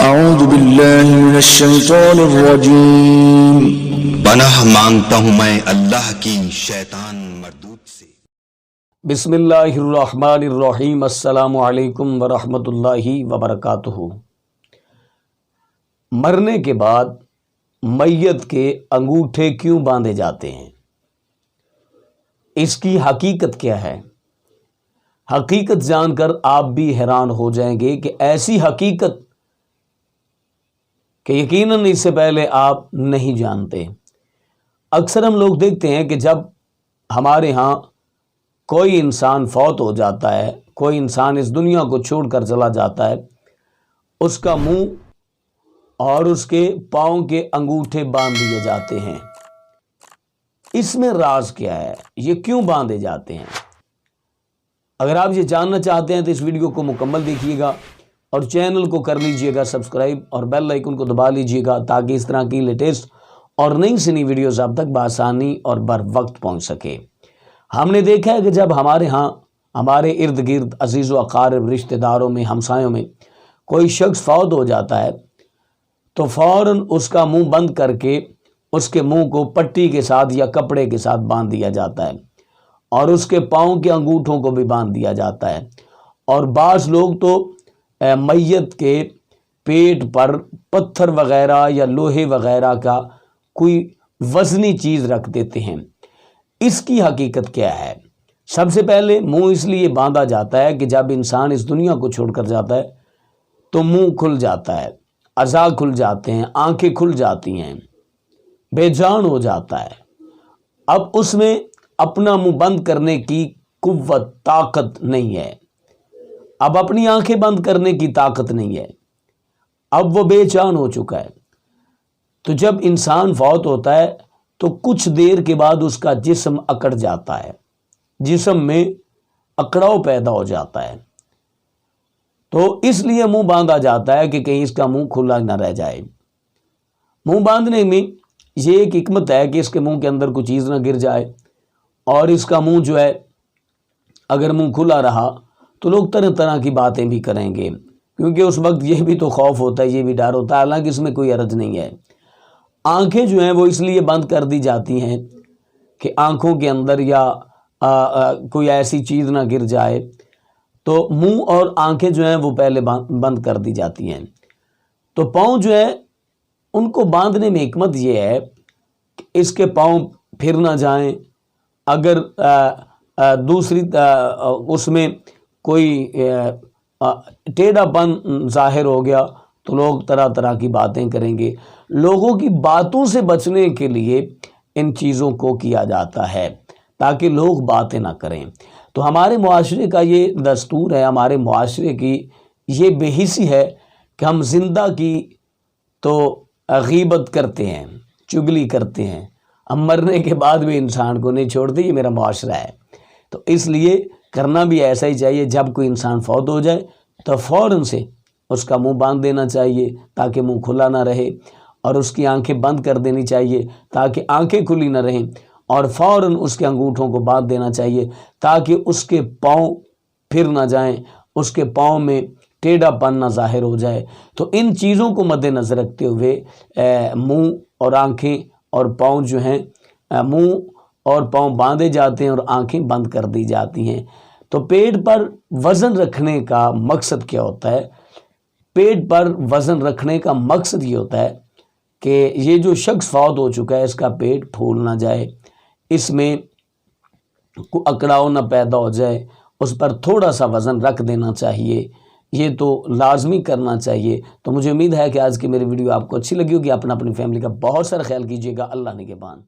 اعوذ باللہ من الشیطان الرجیم۔ پناہ مانگتا ہوں میں اللہ کی شیطان مردود سے۔ بسم اللہ الرحمن الرحیم۔ السلام علیکم ورحمۃ اللہ وبرکاتہ۔ مرنے کے بعد میت کے انگوٹھے کیوں باندھے جاتے ہیں؟ اس کی حقیقت کیا ہے؟ حقیقت جان کر آپ بھی حیران ہو جائیں گے کہ ایسی حقیقت کہ یقیناً اس سے پہلے آپ نہیں جانتے۔ اکثر ہم لوگ دیکھتے ہیں کہ جب ہمارے ہاں کوئی انسان فوت ہو جاتا ہے، کوئی انسان اس دنیا کو چھوڑ کر چلا جاتا ہے، اس کا منہ اور اس کے پاؤں کے انگوٹھے باندھ دیے جاتے ہیں۔ اس میں راز کیا ہے؟ یہ کیوں باندھے جاتے ہیں؟ اگر آپ یہ جاننا چاہتے ہیں تو اس ویڈیو کو مکمل دیکھیے گا اور چینل کو کر لیجئے گا سبسکرائب اور بیل آئیکن کو دبا لیجئے گا تاکہ اس طرح کی لیٹسٹ اور نئی سے نئی ویڈیوز آپ تک بآسانی اور بر وقت پہنچ سکے۔ ہم نے دیکھا ہے کہ جب ہمارے ہاں ہمارے ارد گرد عزیز و اقارب، رشتہ داروں میں، ہمسایوں میں کوئی شخص فوت ہو جاتا ہے تو فوراً اس کا منہ بند کر کے اس کے منہ کو پٹی کے ساتھ یا کپڑے کے ساتھ باندھ دیا جاتا ہے اور اس کے پاؤں کے انگوٹھوں کو بھی باندھ دیا جاتا ہے۔ اور بعض لوگ تو میت کے پیٹ پر پتھر وغیرہ یا لوہے وغیرہ کا کوئی وزنی چیز رکھ دیتے ہیں۔ اس کی حقیقت کیا ہے؟ سب سے پہلے منہ اس لیے باندھا جاتا ہے کہ جب انسان اس دنیا کو چھوڑ کر جاتا ہے تو منہ کھل جاتا ہے، اعضاء کھل جاتے ہیں، آنکھیں کھل جاتی ہیں، بے جان ہو جاتا ہے۔ اب اس میں اپنا منہ بند کرنے کی قوت، طاقت نہیں ہے، اب اپنی آنکھیں بند کرنے کی طاقت نہیں ہے، اب وہ بے جان ہو چکا ہے۔ تو جب انسان فوت ہوتا ہے تو کچھ دیر کے بعد اس کا جسم اکڑ جاتا ہے، جسم میں اکڑاؤ پیدا ہو جاتا ہے، تو اس لیے منہ باندھا جاتا ہے کہ کہیں اس کا منہ کھلا نہ رہ جائے۔ منہ باندھنے میں یہ ایک حکمت ہے کہ اس کے منہ کے اندر کوئی چیز نہ گر جائے، اور اس کا منہ جو ہے اگر منہ کھلا رہا تو لوگ طرح طرح کی باتیں بھی کریں گے، کیونکہ اس وقت یہ بھی تو خوف ہوتا ہے، یہ بھی ڈر ہوتا ہے، حالانکہ اس میں کوئی حرج نہیں ہے۔ آنکھیں جو ہیں وہ اس لیے بند کر دی جاتی ہیں کہ آنکھوں کے اندر یا کوئی ایسی چیز نہ گر جائے، تو منہ اور آنکھیں جو ہیں وہ پہلے بند کر دی جاتی ہیں۔ تو پاؤں جو ہے ان کو باندھنے میں حکمت یہ ہے کہ اس کے پاؤں پھر نہ جائیں، اگر دوسری اس میں کوئی ٹیڑھا پن ظاہر ہو گیا تو لوگ طرح طرح کی باتیں کریں گے۔ لوگوں کی باتوں سے بچنے کے لیے ان چیزوں کو کیا جاتا ہے تاکہ لوگ باتیں نہ کریں۔ تو ہمارے معاشرے کا یہ دستور ہے، ہمارے معاشرے کی یہ بے حسی ہے کہ ہم زندہ کی تو غیبت کرتے ہیں، چگلی کرتے ہیں، ہم مرنے کے بعد بھی انسان کو نہیں چھوڑتے۔ یہ میرا معاشرہ ہے، تو اس لیے کرنا بھی ایسا ہی چاہیے۔ جب کوئی انسان فوت ہو جائے تو فوراً سے اس کا منہ باندھ دینا چاہیے تاکہ منہ کھلا نہ رہے، اور اس کی آنکھیں بند کر دینی چاہیے تاکہ آنکھیں کھلی نہ رہیں، اور فوراً اس کے انگوٹھوں کو باندھ دینا چاہیے تاکہ اس کے پاؤں پھر نہ جائیں، اس کے پاؤں میں ٹیڑھا پن نہ ظاہر ہو جائے۔ تو ان چیزوں کو مد نظر رکھتے ہوئے منہ اور آنکھیں اور پاؤں جو ہیں، منہ اور پاؤں باندھے جاتے ہیں اور آنکھیں بند کر دی جاتی ہیں۔ تو پیٹ پر وزن رکھنے کا مقصد کیا ہوتا ہے؟ پیٹ پر وزن رکھنے کا مقصد یہ ہوتا ہے کہ یہ جو شخص فوت ہو چکا ہے اس کا پیٹ پھول نہ جائے، اس میں کوئی اکڑاؤ نہ پیدا ہو جائے، اس پر تھوڑا سا وزن رکھ دینا چاہیے، یہ تو لازمی کرنا چاہیے۔ تو مجھے امید ہے کہ آج کی میری ویڈیو آپ کو اچھی لگی ہوگی۔ اپنی فیملی کا بہت سارا خیال کیجیے گا۔ اللہ نگہبان۔